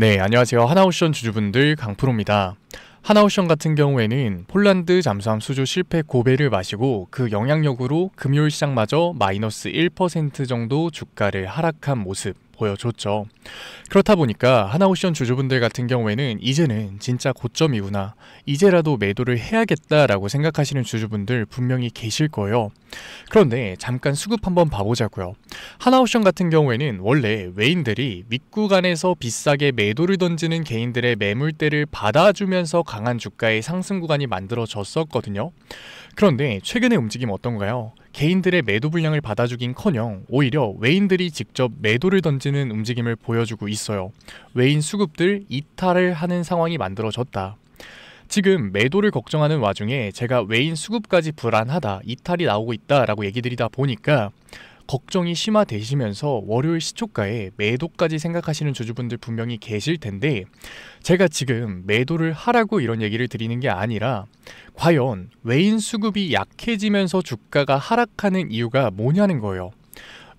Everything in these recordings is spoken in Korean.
네, 안녕하세요. 하나오션 주주분들 강프로입니다. 하나오션 같은 경우에는 폴란드 잠수함 수주 실패 고배를 마시고 그 영향력으로 금요일 시장마저 마이너스 1% 정도 주가를 하락한 모습 보여줬죠. 그렇다 보니까 하나오션 주주분들 같은 경우에는 이제는 진짜 고점이구나, 이제라도 매도를 해야겠다라고 생각하시는 주주분들 분명히 계실 거예요. 그런데 잠깐 수급 한번 봐보자고요. 하나오션 같은 경우에는 원래 외인들이 윗구간에서 비싸게 매도를 던지는 개인들의 매물대를 받아주면서 강한 주가의 상승 구간이 만들어졌었거든요. 그런데 최근의 움직임 어떤가요? 개인들의 매도 물량을 받아주긴커녕 오히려 외인들이 직접 매도를 던지는 움직임을 보여주고 있어요. 외인 수급들 이탈을 하는 상황이 만들어졌다. 지금 매도를 걱정하는 와중에 제가 외인 수급까지 불안하다, 이탈이 나오고 있다라고 얘기 드리다 보니까 걱정이 심화되시면서 월요일 시초가에 매도까지 생각하시는 주주분들 분명히 계실 텐데, 제가 지금 매도를 하라고 이런 얘기를 드리는 게 아니라 과연 외인 수급이 약해지면서 주가가 하락하는 이유가 뭐냐는 거예요.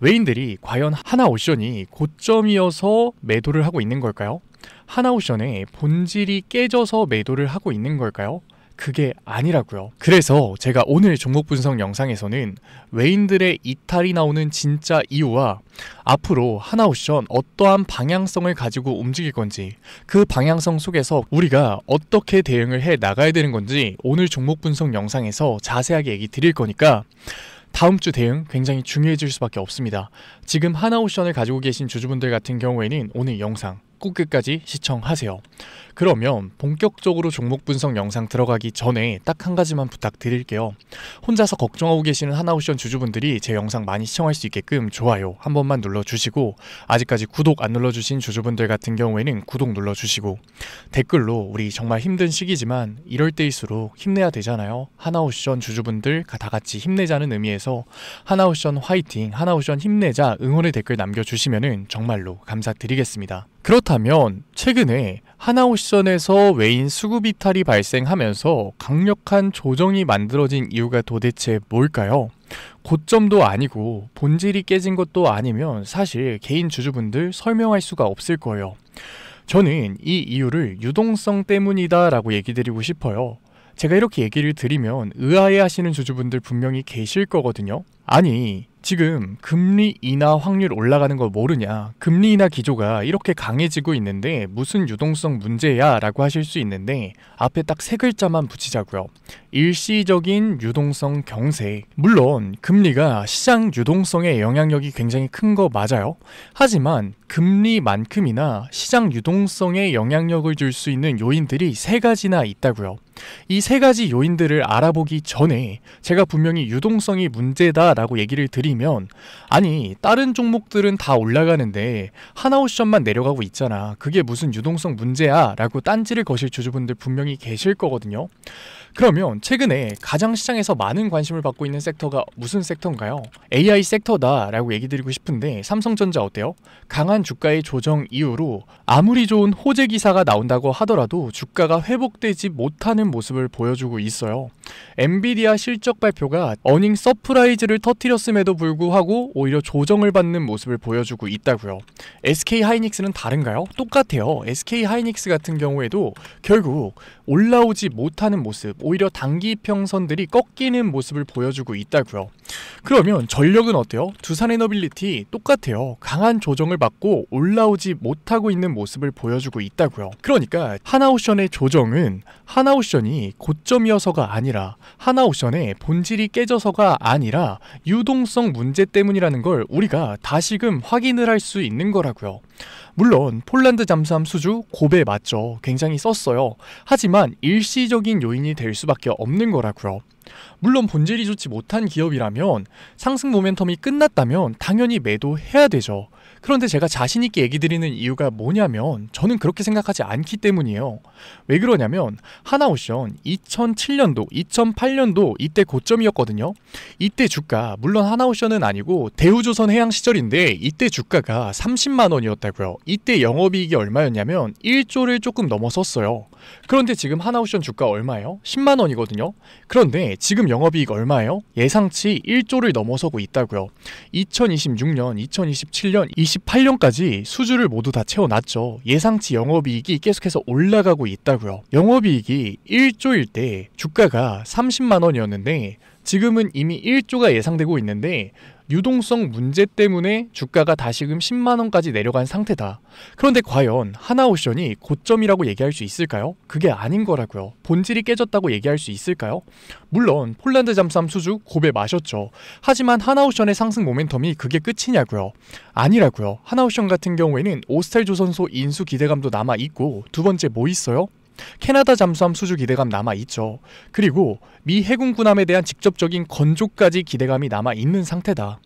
외인들이 과연 하나오션이 고점이어서 매도를 하고 있는 걸까요? 하나오션의 본질이 깨져서 매도를 하고 있는 걸까요? 그게 아니라고요. 그래서 제가 오늘 종목 분석 영상에서는 외인들의 이탈이 나오는 진짜 이유와 앞으로 하나오션 어떠한 방향성을 가지고 움직일 건지, 그 방향성 속에서 우리가 어떻게 대응을 해 나가야 되는 건지 오늘 종목 분석 영상에서 자세하게 얘기 드릴 거니까 다음 주 대응 굉장히 중요해질 수밖에 없습니다. 지금 하나오션을 가지고 계신 주주분들 같은 경우에는 오늘 영상 꼭 끝까지 시청하세요. 그러면 본격적으로 종목 분석 영상 들어가기 전에 딱 한 가지만 부탁드릴게요. 혼자서 걱정하고 계시는 하나오션 주주분들이 제 영상 많이 시청할 수 있게끔 좋아요 한 번만 눌러주시고, 아직까지 구독 안 눌러주신 주주분들 같은 경우에는 구독 눌러주시고, 댓글로 우리 정말 힘든 시기지만 이럴 때일수록 힘내야 되잖아요. 하나오션 주주분들 다 같이 힘내자는 의미에서 하나오션 화이팅, 하나오션 힘내자 응원의 댓글 남겨주시면 정말로 감사드리겠습니다. 그렇다면 최근에 하나오션에서 외인 수급 이탈이 발생하면서 강력한 조정이 만들어진 이유가 도대체 뭘까요? 고점도 아니고 본질이 깨진 것도 아니면 사실 개인 주주분들 설명할 수가 없을 거예요. 저는 이 이유를 유동성 때문이다 라고 얘기 드리고 싶어요. 제가 이렇게 얘기를 드리면 의아해 하시는 주주분들 분명히 계실 거거든요. 아니, 지금 금리 인하 확률 올라가는 거 모르냐, 금리 인하 기조가 이렇게 강해지고 있는데 무슨 유동성 문제야 라고 하실 수 있는데, 앞에 딱 세 글자만 붙이자고요. 일시적인 유동성 경색. 물론 금리가 시장 유동성에 영향력이 굉장히 큰 거 맞아요. 하지만 금리만큼이나 시장 유동성에 영향력을 줄 수 있는 요인들이 세 가지나 있다고요. 이 세 가지 요인들을 알아보기 전에 제가 분명히 유동성이 문제다라고 얘기를 드리면, 아니 다른 종목들은 다 올라가는데 하나오션만 내려가고 있잖아, 그게 무슨 유동성 문제야 라고 딴지를 거실 주주분들 분명히 계실 거거든요. 그러면 최근에 가장 시장에서 많은 관심을 받고 있는 섹터가 무슨 섹터인가요? AI 섹터다 라고 얘기 드리고 싶은데, 삼성전자 어때요? 강한 주가의 조정 이후로 아무리 좋은 호재 기사가 나온다고 하더라도 주가가 회복되지 못하는 모습을 보여주고 있어요. 엔비디아 실적 발표가 어닝 서프라이즈를 터뜨렸음에도 불구하고 오히려 조정을 받는 모습을 보여주고 있다고요. SK 하이닉스는 다른가요? 똑같아요. SK 하이닉스 같은 경우에도 결국 올라오지 못하는 모습, 오히려 단기 평선들이 꺾이는 모습을 보여주고 있다고요. 그러면 전력은 어때요? 두산에너빌리티 똑같아요. 강한 조정을 받고 올라오지 못하고 있는 모습을 보여주고 있다고요. 그러니까 하나오션의 조정은 하나오션이 고점이어서가 아니라, 하나오션의 본질이 깨져서가 아니라 유동성 문제 때문이라는 걸 우리가 다시금 확인을 할 수 있는 거라고요. 물론 폴란드 잠수함 수주 고배 맞죠. 굉장히 썼어요. 하지만 일시적인 요인이 될 수밖에 없는 거라고요. 물론 본질이 좋지 못한 기업이라면, 상승 모멘텀이 끝났다면 당연히 매도해야 되죠. 그런데 제가 자신있게 얘기 드리는 이유가 뭐냐면, 저는 그렇게 생각하지 않기 때문이에요. 왜 그러냐면 하나오션 2007년도, 2008년도 이때 고점이었거든요. 이때 주가, 물론 하나오션은 아니고 대우조선해양 시절인데 이때 주가가 30만원이었다고요. 이때 영업이익이 얼마였냐면 1조를 조금 넘어섰어요. 그런데 지금 하나오션 주가 얼마예요? 10만원이거든요. 그런데 지금 영업이익 얼마예요? 예상치 1조를 넘어서고 있다고요. 2026년, 2027년 이 2028년까지 수주를 모두 다 채워놨죠. 예상치 영업이익이 계속해서 올라가고 있다고요. 영업이익이 1조일 때 주가가 30만 원이었는데 지금은 이미 1조가 예상되고 있는데 유동성 문제 때문에 주가가 다시금 10만 원까지 내려간 상태다. 그런데 과연 하나오션이 고점이라고 얘기할 수 있을까요? 그게 아닌 거라고요. 본질이 깨졌다고 얘기할 수 있을까요? 물론 폴란드 잠수함 수주 고배 마셨죠. 하지만 하나오션의 상승 모멘텀이 그게 끝이냐고요? 아니라고요. 하나오션 같은 경우에는 오스탈 조선소 인수 기대감도 남아있고, 두 번째 뭐 있어요? 캐나다 잠수함 수주 기대감 남아있죠. 그리고 미 해군 군함에 대한 직접적인 건조까지 기대감이 남아있는 상태다.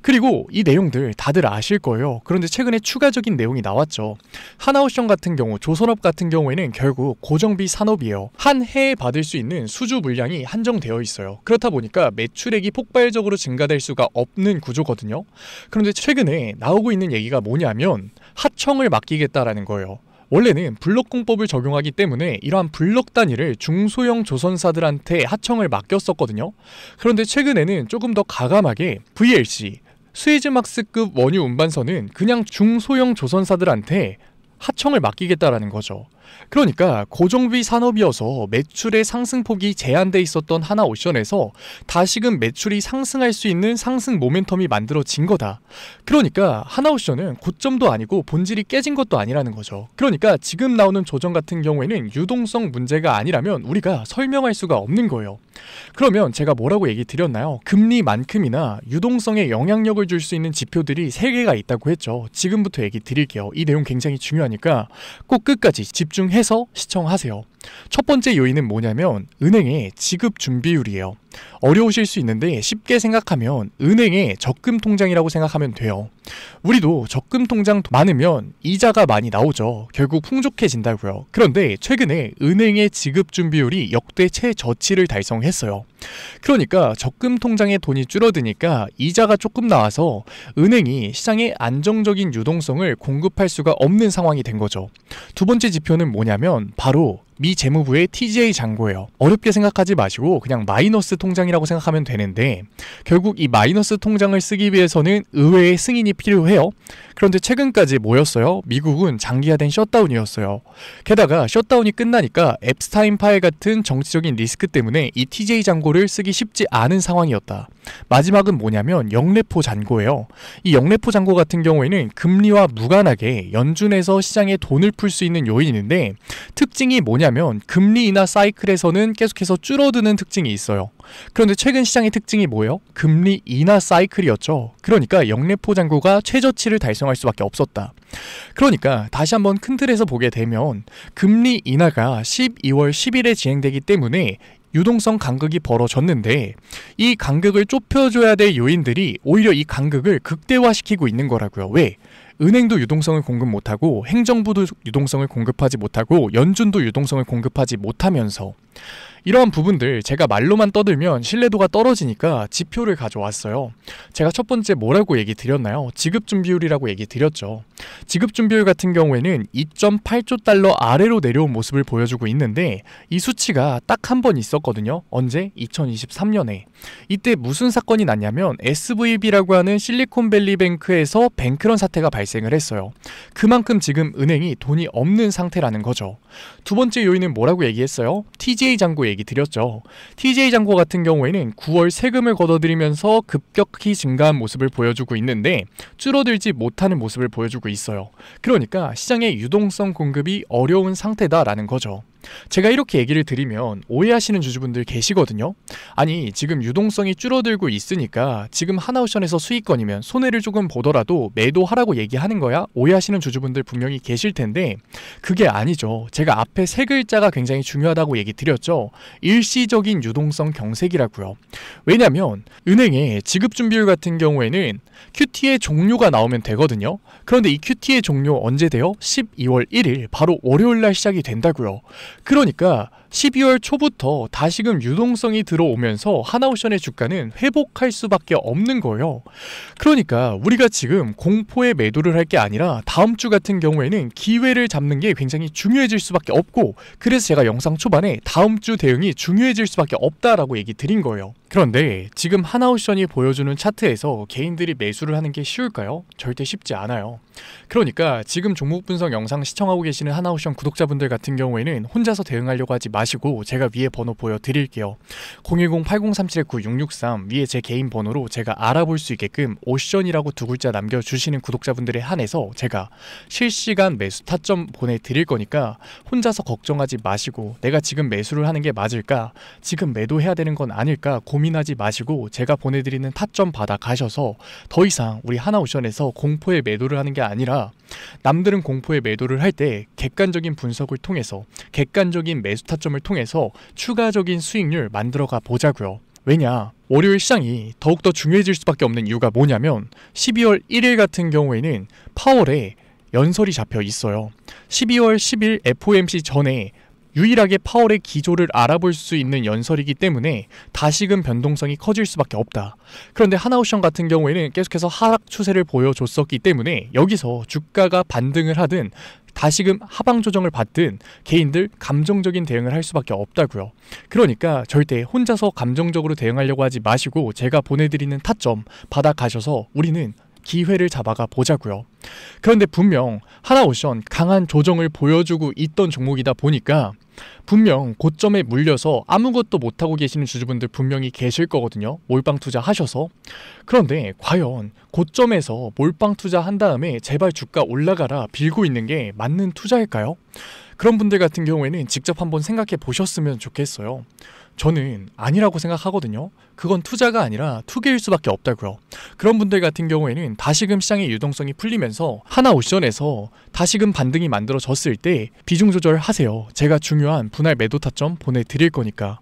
그리고 이 내용들 다들 아실 거예요. 그런데 최근에 추가적인 내용이 나왔죠. 하나오션 같은 경우, 조선업 같은 경우에는 결국 고정비 산업이에요. 한 해에 받을 수 있는 수주 물량이 한정되어 있어요. 그렇다 보니까 매출액이 폭발적으로 증가될 수가 없는 구조거든요. 그런데 최근에 나오고 있는 얘기가 뭐냐면 하청을 맡기겠다라는 거예요. 원래는 블럭공법을 적용하기 때문에 이러한 블럭 단위를 중소형 조선사들한테 하청을 맡겼었거든요. 그런데 최근에는 조금 더 가감하게 VLC, 스웨즈막스급 원유 운반선은 그냥 중소형 조선사들한테 하청을 맡기겠다라는 거죠. 그러니까 고정비 산업이어서 매출의 상승폭이 제한돼 있었던 하나오션에서 다시금 매출이 상승할 수 있는 상승 모멘텀이 만들어진 거다. 그러니까 하나오션은 고점도 아니고 본질이 깨진 것도 아니라는 거죠. 그러니까 지금 나오는 조정 같은 경우에는 유동성 문제가 아니라면 우리가 설명할 수가 없는 거예요. 그러면 제가 뭐라고 얘기 드렸나요? 금리만큼이나 유동성에 영향력을 줄 수 있는 지표들이 3개가 있다고 했죠. 지금부터 얘기 드릴게요. 이 내용 굉장히 중요하니까 꼭 끝까지 집중해서 시청하세요. 첫 번째 요인은 뭐냐면 은행의 지급 준비율이에요. 어려우실 수 있는데 쉽게 생각하면 은행의 적금 통장이라고 생각하면 돼요. 우리도 적금 통장 많으면 이자가 많이 나오죠. 결국 풍족해진다고요. 그런데 최근에 은행의 지급 준비율이 역대 최저치를 달성했어요. 그러니까 적금 통장에 돈이 줄어드니까 이자가 조금 나와서 은행이 시장에 안정적인 유동성을 공급할 수가 없는 상황이 된 거죠. 두 번째 지표는 뭐냐면 바로 미 재무부의 TGA 잔고예요. 어렵게 생각하지 마시고 그냥 마이너스 통장이라고 생각하면 되는데 결국 이 마이너스 통장을 쓰기 위해서는 의회의 승인이 필요해요. 그런데 최근까지 뭐였어요? 미국은 장기화된 셧다운이었어요. 게다가 셧다운이 끝나니까 앱스타인 파일 같은 정치적인 리스크 때문에 이 TGA 잔고를 쓰기 쉽지 않은 상황이었다. 마지막은 뭐냐면 영래포 잔고예요. 이 영래포 잔고 같은 경우에는 금리와 무관하게 연준에서 시장에 돈을 풀 수 있는 요인인데 특징이 뭐냐면 금리 인하 사이클에서는 계속해서 줄어드는 특징이 있어요. 그런데 최근 시장의 특징이 뭐예요? 금리 인하 사이클이었죠. 그러니까 영래포 잔고가 최저치를 달성할 수밖에 없었다. 그러니까 다시 한번 큰 틀에서 보게 되면 금리 인하가 12월 10일에 진행되기 때문에 유동성 간극이 벌어졌는데 이 간극을 좁혀줘야 될 요인들이 오히려 이 간극을 극대화시키고 있는 거라고요. 왜? 은행도 유동성을 공급 못하고 행정부도 유동성을 공급하지 못하고 연준도 유동성을 공급하지 못하면서 이러한 부분들 제가 말로만 떠들면 신뢰도가 떨어지니까 지표를 가져왔어요. 제가 첫 번째 뭐라고 얘기 드렸나요? 지급준비율이라고 얘기 드렸죠. 지급준비율 같은 경우에는 2.8조 달러 아래로 내려온 모습을 보여주고 있는데 이 수치가 딱 한 번 있었거든요. 언제? 2023년에. 이때 무슨 사건이 났냐면 SVB라고 하는 실리콘밸리뱅크에서 뱅크런 사태가 발생을 했어요. 그만큼 지금 은행이 돈이 없는 상태라는 거죠. 두 번째 요인은 뭐라고 얘기했어요? TGA 잔고 얘기 드렸죠. TGA 잔고 같은 경우에는 9월 세금을 걷어들이면서 급격히 증가한 모습을 보여주고 있는데 줄어들지 못하는 모습을 보여주고 있어요. 그러니까 시장의 유동성 공급이 어려운 상태다라는 거죠. 제가 이렇게 얘기를 드리면 오해하시는 주주분들 계시거든요. 아니 지금 유동성이 줄어들고 있으니까 지금 하나오션에서 수익권이면 손해를 조금 보더라도 매도하라고 얘기하는 거야? 오해하시는 주주분들 분명히 계실 텐데 그게 아니죠. 제가 앞에 세 글자가 굉장히 중요하다고 얘기 드렸죠. 일시적인 유동성 경색이라고요. 왜냐면 은행의 지급준비율 같은 경우에는 QT의 종료가 나오면 되거든요. 그런데 이 QT의 종료 언제 돼요? 12월 1일 바로 월요일날 시작이 된다고요. 그러니까 12월 초부터 다시금 유동성이 들어오면서 하나오션의 주가는 회복할 수밖에 없는 거예요. 그러니까 우리가 지금 공포에 매도를 할 게 아니라 다음 주 같은 경우에는 기회를 잡는 게 굉장히 중요해질 수밖에 없고 그래서 제가 영상 초반에 다음 주 대응이 중요해질 수밖에 없다라고 얘기 드린 거예요. 그런데 지금 하나옵션이 보여주는 차트에서 개인들이 매수를 하는 게 쉬울까요? 절대 쉽지 않아요. 그러니까 지금 종목 분석 영상 시청하고 계시는 하나옵션 구독자분들 같은 경우에는 혼자서 대응하려고 하지 마시고 제가 위에 번호 보여드릴게요. 010-8037-9663 위에 제 개인 번호로 제가 알아볼 수 있게끔 옵션이라고 두 글자 남겨주시는 구독자분들에 한해서 제가 실시간 매수 타점 보내드릴 거니까 혼자서 걱정하지 마시고 내가 지금 매수를 하는 게 맞을까? 지금 매도해야 되는 건 아닐까? 고민하지 마시고 제가 보내드리는 타점 받아 가셔서 더 이상 우리 하나옵션에서 공포의 매도를 하는 게 아니라 남들은 공포의 매도를 할 때 객관적인 분석을 통해서 객관적인 매수 타점을 통해서 추가적인 수익률 만들어가 보자고요. 왜냐? 월요일 시장이 더욱더 중요해질 수밖에 없는 이유가 뭐냐면 12월 1일 같은 경우에는 파월에 연설이 잡혀 있어요. 12월 10일 FOMC 전에 유일하게 파월의 기조를 알아볼 수 있는 연설이기 때문에 다시금 변동성이 커질 수밖에 없다. 그런데 하나옵션 같은 경우에는 계속해서 하락 추세를 보여줬었기 때문에 여기서 주가가 반등을 하든 다시금 하방 조정을 받든 개인들 감정적인 대응을 할 수밖에 없다고요. 그러니까 절대 혼자서 감정적으로 대응하려고 하지 마시고 제가 보내드리는 타점 받아가셔서 우리는 기회를 잡아가 보자고요. 그런데 분명 하나옵션 강한 조정을 보여주고 있던 종목이다 보니까 분명 고점에 물려서 아무것도 못하고 계시는 주주분들 분명히 계실 거거든요. 몰빵 투자 하셔서. 그런데 과연 고점에서 몰빵 투자한 다음에 제발 주가 올라가라 빌고 있는 게 맞는 투자일까요? 그런 분들 같은 경우에는 직접 한번 생각해 보셨으면 좋겠어요. 저는 아니라고 생각하거든요. 그건 투자가 아니라 투기일 수밖에 없다고요. 그런 분들 같은 경우에는 다시금 시장의 유동성이 풀리면서 하나옵션에서 다시금 반등이 만들어졌을 때 비중 조절하세요. 제가 중요한 분할 매도 타점 보내드릴 거니까.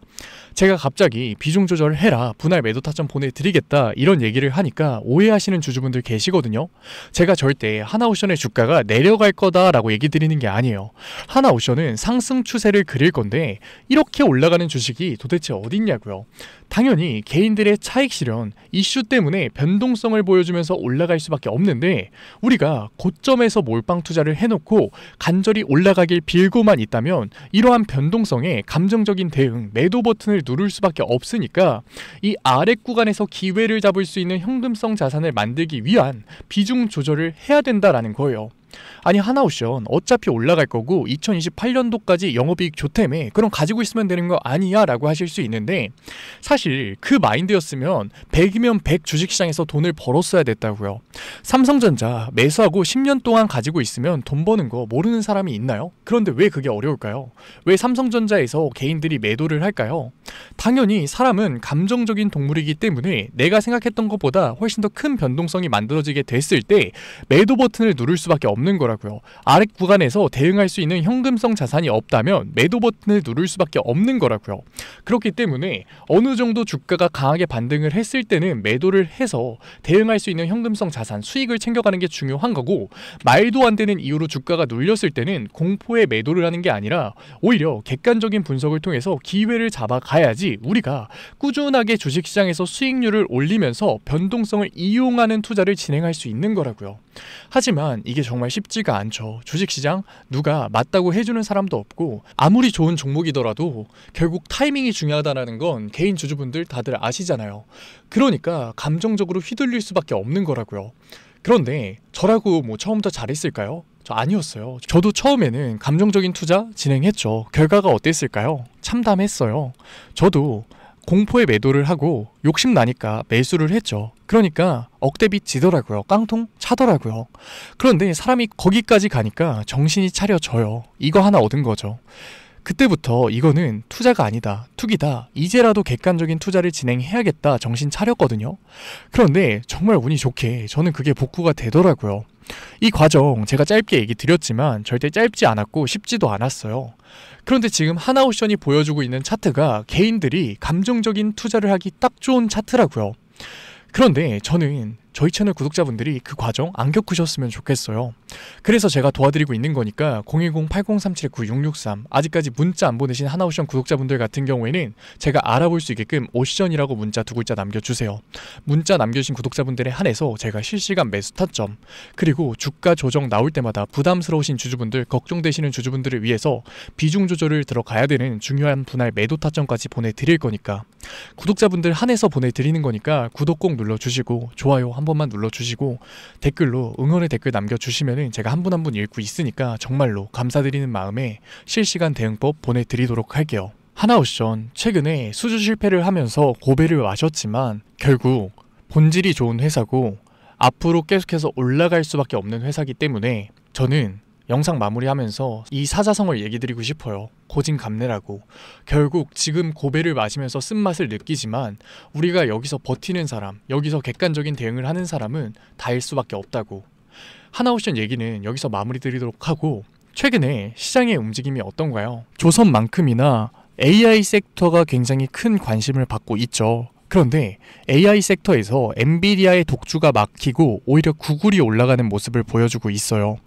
제가 갑자기 비중 조절을 해라, 분할 매도 타점 보내드리겠다 이런 얘기를 하니까 오해하시는 주주분들 계시거든요. 제가 절대 하나옵션의 주가가 내려갈 거다라고 얘기 드리는 게 아니에요. 하나옵션은 상승 추세를 그릴 건데 이렇게 올라가는 주식이 도대체 어딨냐고요. 당연히 개인들의 차익 실현, 이슈 때문에 변동성을 보여주면서 올라갈 수밖에 없는데 우리가 고점에서 몰빵 투자를 해놓고 간절히 올라가길 빌고만 있다면 이러한 변동성에 감정적인 대응, 매도 버튼을 누를 수밖에 없으니까 이 아래 구간에서 기회를 잡을 수 있는 현금성 자산을 만들기 위한 비중 조절을 해야 된다라는 거예요. 아니 하나옵션 어차피 올라갈 거고 2028년도까지 영업이익 좋다며 그럼 가지고 있으면 되는 거 아니야 라고 하실 수 있는데 사실 그 마인드였으면 100이면 100 주식시장에서 돈을 벌었어야 됐다고요. 삼성전자 매수하고 10년 동안 가지고 있으면 돈 버는 거 모르는 사람이 있나요? 그런데 왜 그게 어려울까요? 왜 삼성전자에서 개인들이 매도를 할까요? 당연히 사람은 감정적인 동물이기 때문에 내가 생각했던 것보다 훨씬 더 큰 변동성이 만들어지게 됐을 때 매도 버튼을 누를 수밖에 없는 거라고요. 아래 구간에서 대응할 수 있는 현금성 자산이 없다면 매도 버튼을 누를 수밖에 없는 거라고요. 그렇기 때문에 어느 정도 주가가 강하게 반등을 했을 때는 매도를 해서 대응할 수 있는 현금성 자산, 수익을 챙겨가는 게 중요한 거고 말도 안 되는 이유로 주가가 눌렸을 때는 공포에 매도를 하는 게 아니라 오히려 객관적인 분석을 통해서 기회를 잡아가야지 우리가 꾸준하게 주식시장에서 수익률을 올리면서 변동성을 이용하는 투자를 진행할 수 있는 거라고요. 하지만 이게 정말 쉽지가 않죠. 주식시장 누가 맞다고 해주는 사람도 없고 아무리 좋은 종목이더라도 결국 타이밍이 중요하다는 건 개인 주주분들 다들 아시잖아요. 그러니까 감정적으로 휘둘릴 수밖에 없는 거라고요. 그런데 저라고 뭐 처음부터 잘했을까요? 저 아니었어요. 저도 처음에는 감정적인 투자 진행했죠. 결과가 어땠을까요? 참담했어요. 저도 공포에 매도를 하고 욕심나니까 매수를 했죠. 그러니까 억대빚 지더라고요. 깡통 차더라고요. 그런데 사람이 거기까지 가니까 정신이 차려져요. 이거 하나 얻은 거죠. 그때부터 이거는 투자가 아니다, 투기다, 이제라도 객관적인 투자를 진행해야겠다 정신 차렸거든요. 그런데 정말 운이 좋게 저는 그게 복구가 되더라고요. 이 과정 제가 짧게 얘기 드렸지만 절대 짧지 않았고 쉽지도 않았어요. 그런데 지금 하나옵션이 보여주고 있는 차트가 개인들이 감정적인 투자를 하기 딱 좋은 차트라고요. 그런데 저는 저희 채널 구독자분들이 그 과정 안 겪으셨으면 좋겠어요. 그래서 제가 도와드리고 있는 거니까 010-8037-9663 아직까지 문자 안 보내신 하나옵션 구독자분들 같은 경우에는 제가 알아볼 수 있게끔 옵션이라고 문자 두 글자 남겨주세요. 문자 남겨주신 구독자분들에 한해서 제가 실시간 매수 타점 그리고 주가 조정 나올 때마다 부담스러우신 주주분들, 걱정되시는 주주분들을 위해서 비중 조절을 들어가야 되는 중요한 분할 매도 타점까지 보내드릴 거니까 구독자분들 한해서 보내드리는 거니까 구독 꼭 눌러주시고 좋아요 한 번만 눌러주시고 댓글로 응원의 댓글 남겨주시면은 제가 한 분 한 분 읽고 있으니까 정말로 감사드리는 마음에 실시간 대응법 보내드리도록 할게요. 하나옵션 최근에 수주 실패를 하면서 고배를 마셨지만 결국 본질이 좋은 회사고 앞으로 계속해서 올라갈 수밖에 없는 회사이기 때문에 저는 영상 마무리하면서 이 사자성어를 얘기 드리고 싶어요. 고진감래라고. 결국 지금 고배를 마시면서 쓴맛을 느끼지만 우리가 여기서 버티는 사람, 여기서 객관적인 대응을 하는 사람은 다일 수밖에 없다고. 하나옵션 얘기는 여기서 마무리 드리도록 하고, 최근에 시장의 움직임이 어떤가요? 조선만큼이나 AI 섹터가 굉장히 큰 관심을 받고 있죠. 그런데 AI 섹터에서 엔비디아의 독주가 막히고 오히려 구글이 올라가는 모습을 보여주고 있어요.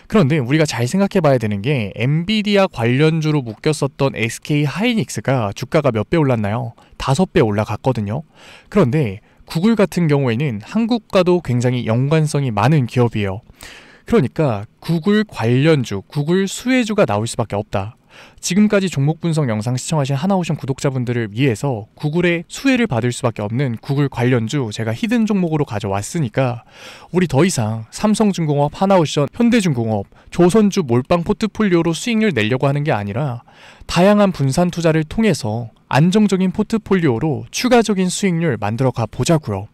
그런데 우리가 잘 생각해 봐야 되는 게 엔비디아 관련주로 묶였었던 SK 하이닉스가 주가가 몇 배 올랐나요? 5배 올라갔거든요. 그런데 구글 같은 경우에는 한국과도 굉장히 연관성이 많은 기업이에요. 그러니까 구글 관련주, 구글 수혜주가 나올 수밖에 없다. 지금까지 종목 분석 영상 시청하신 하나옵션 구독자분들을 위해서 구글의 수혜를 받을 수밖에 없는 구글 관련주 제가 히든 종목으로 가져왔으니까 우리 더 이상 삼성중공업, 하나옵션, 현대중공업, 조선주 몰빵 포트폴리오로 수익률 내려고 하는 게 아니라 다양한 분산 투자를 통해서 안정적인 포트폴리오로 추가적인 수익률 만들어 가 보자고요.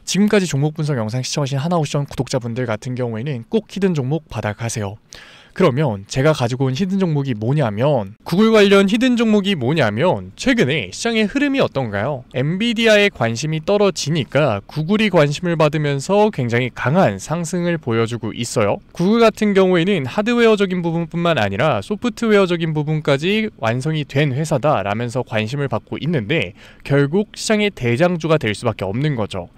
지금까지 종목 분석 영상 시청하신 하나옵션 구독자분들 같은 경우에는 꼭 히든 종목 받아가세요. 그러면 제가 가지고 온 히든 종목이 뭐냐면, 구글 관련 히든 종목이 뭐냐면 최근에 시장의 흐름이 어떤가요? 엔비디아의 관심이 떨어지니까 구글이 관심을 받으면서 굉장히 강한 상승을 보여주고 있어요. 구글 같은 경우에는 하드웨어적인 부분뿐만 아니라 소프트웨어적인 부분까지 완성이 된 회사다 라면서 관심을 받고 있는데 결국 시장의 대장주가 될 수밖에 없는 거죠.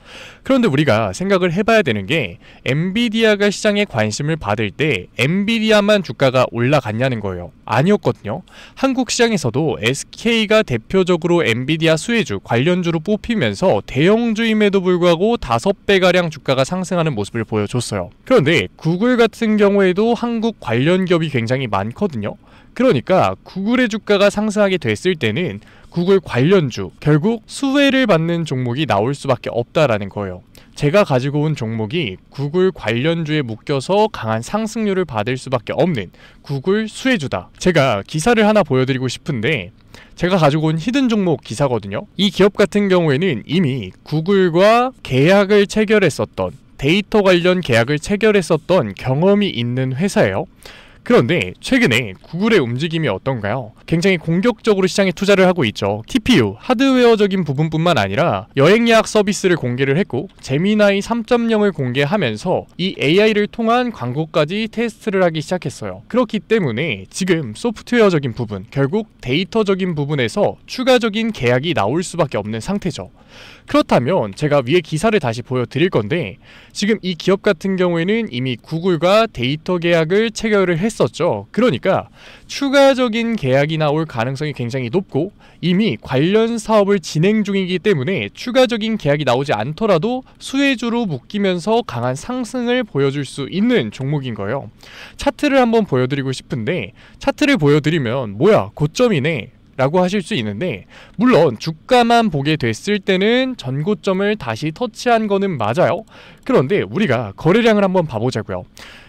그런데 우리가 생각을 해봐야 되는 게, 엔비디아가 시장에 관심을 받을 때 엔비디아만 주가가 올라갔냐는 거예요. 아니었거든요. 한국 시장에서도 SK가 대표적으로 엔비디아 수혜주, 관련주로 뽑히면서 대형주임에도 불구하고 5배가량 주가가 상승하는 모습을 보여줬어요. 그런데 구글 같은 경우에도 한국 관련 기업이 굉장히 많거든요. 그러니까 구글의 주가가 상승하게 됐을 때는 구글 관련주, 결국 수혜를 받는 종목이 나올 수밖에 없다라는 거예요. 제가 가지고 온 종목이 구글 관련주에 묶여서 강한 상승률을 받을 수밖에 없는 구글 수혜주다. 제가 기사를 하나 보여드리고 싶은데, 제가 가지고 온 히든 종목 기사거든요. 이 기업 같은 경우에는 이미 구글과 계약을 체결했었던, 데이터 관련 계약을 체결했었던 경험이 있는 회사예요. 그런데 최근에 구글의 움직임이 어떤가요? 굉장히 공격적으로 시장에 투자를 하고 있죠. TPU, 하드웨어적인 부분뿐만 아니라 여행 예약 서비스를 공개를 했고 제미나이 3.0을 공개하면서 이 AI를 통한 광고까지 테스트를 하기 시작했어요. 그렇기 때문에 지금 소프트웨어적인 부분, 결국 데이터적인 부분에서 추가적인 계약이 나올 수밖에 없는 상태죠. 그렇다면 제가 위에 기사를 다시 보여드릴 건데, 지금 이 기업 같은 경우에는 이미 구글과 데이터 계약을 체결을 했었죠. 그러니까 추가적인 계약이 나올 가능성이 굉장히 높고 이미 관련 사업을 진행 중이기 때문에 추가적인 계약이 나오지 않더라도 수혜주로 묶이면서 강한 상승을 보여줄 수 있는 종목인 거예요. 차트를 한번 보여드리고 싶은데, 차트를 보여드리면 뭐야, 고점이네 라고 하실 수 있는데, 물론 주가만 보게 됐을 때는 전고점을 다시 터치한 거는 맞아요. 그런데 우리가 거래량을 한번 봐보자고요.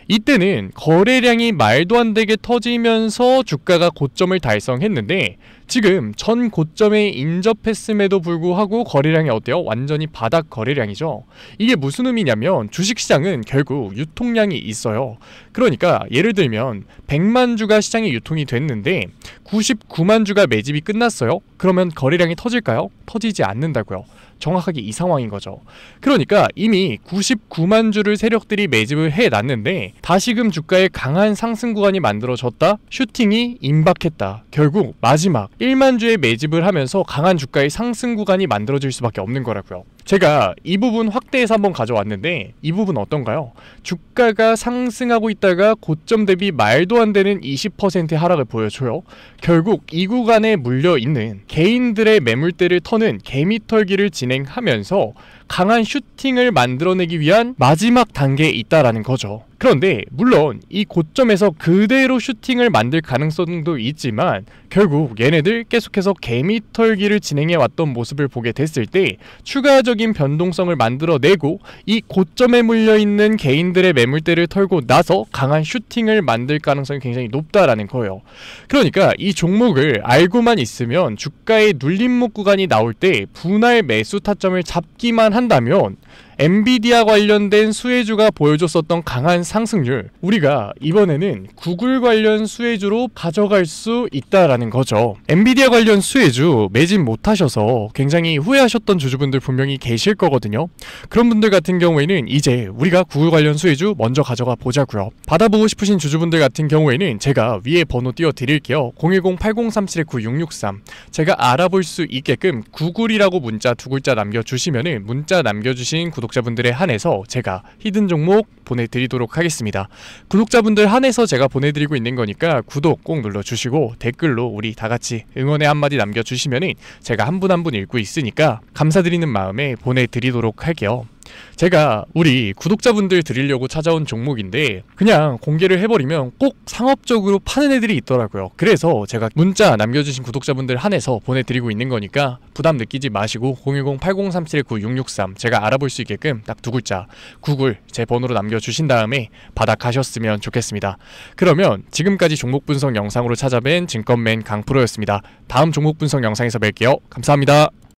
이때는 거래량이 말도 안 되게 터지면서 주가가 고점을 달성했는데 지금 전 고점에 인접했음에도 불구하고 거래량이 어때요? 완전히 바닥 거래량이죠. 이게 무슨 의미냐면 주식시장은 결국 유통량이 있어요. 그러니까 예를 들면 100만 주가 시장에 유통이 됐는데 99만 주가 매집이 끝났어요. 그러면 거래량이 터질까요? 터지지 않는다고요. 정확하게 이 상황인 거죠. 그러니까 이미 99만 주를 세력들이 매집을 해놨는데 다시금 주가에 강한 상승 구간이 만들어졌다? 슈팅이 임박했다. 결국 마지막 1만 주에 매집을 하면서 강한 주가의 상승 구간이 만들어질 수밖에 없는 거라고요. 제가 이 부분 확대해서 한번 가져왔는데 이 부분 어떤가요? 주가가 상승하고 있다가 고점 대비 말도 안 되는 20%의 하락을 보여줘요. 결국 이 구간에 물려있는 개인들의 매물대를 터는 개미털기를 진행하면서 강한 슈팅을 만들어내기 위한 마지막 단계에 있다라는 거죠. 그런데 물론 이 고점에서 그대로 슈팅을 만들 가능성도 있지만 결국 얘네들 계속해서 개미털기를 진행해 왔던 모습을 보게 됐을 때 추가적인 변동성을 만들어내고 이 고점에 물려있는 개인들의 매물대를 털고 나서 강한 슈팅을 만들 가능성이 굉장히 높다라는 거예요. 그러니까 이 종목을 알고만 있으면 주가의 눌림목 구간이 나올 때 분할 매수 타점을 잡기만 한다면 엔비디아 관련된 수혜주가 보여줬었던 강한 상승률, 우리가 이번에는 구글 관련 수혜주로 가져갈 수 있다라는 거죠. 엔비디아 관련 수혜주 매집 못하셔서 굉장히 후회하셨던 주주분들 분명히 계실 거거든요. 그런 분들 같은 경우에는 이제 우리가 구글 관련 수혜주 먼저 가져가 보자고요. 받아보고 싶으신 주주분들 같은 경우에는 제가 위에 번호 띄워드릴게요. 010-8037-9663. 제가 알아볼 수 있게끔 구글이라고 문자 두 글자 남겨주시면은 문자 남겨주신 구독자분들에 한해서 제가 히든 종목 보내드리도록 하겠습니다. 구독자분들 한해서 제가 보내드리고 있는 거니까 구독 꼭 눌러주시고 댓글로 우리 다같이 응원의 한마디 남겨주시면은 제가 한 분 한 분 읽고 있으니까 감사드리는 마음에 보내드리도록 할게요. 제가 우리 구독자분들 드리려고 찾아온 종목인데 그냥 공개를 해버리면 꼭 상업적으로 파는 애들이 있더라고요. 그래서 제가 문자 남겨주신 구독자분들 한해서 보내드리고 있는 거니까 부담 느끼지 마시고 010-8037-9663 제가 알아볼 수 있게끔 딱 두 글자 구글 제 번호로 남겨주신 다음에 받아가셨으면 좋겠습니다. 그러면 지금까지 종목 분석 영상으로 찾아뵌 증권맨 강프로였습니다. 다음 종목 분석 영상에서 뵐게요. 감사합니다.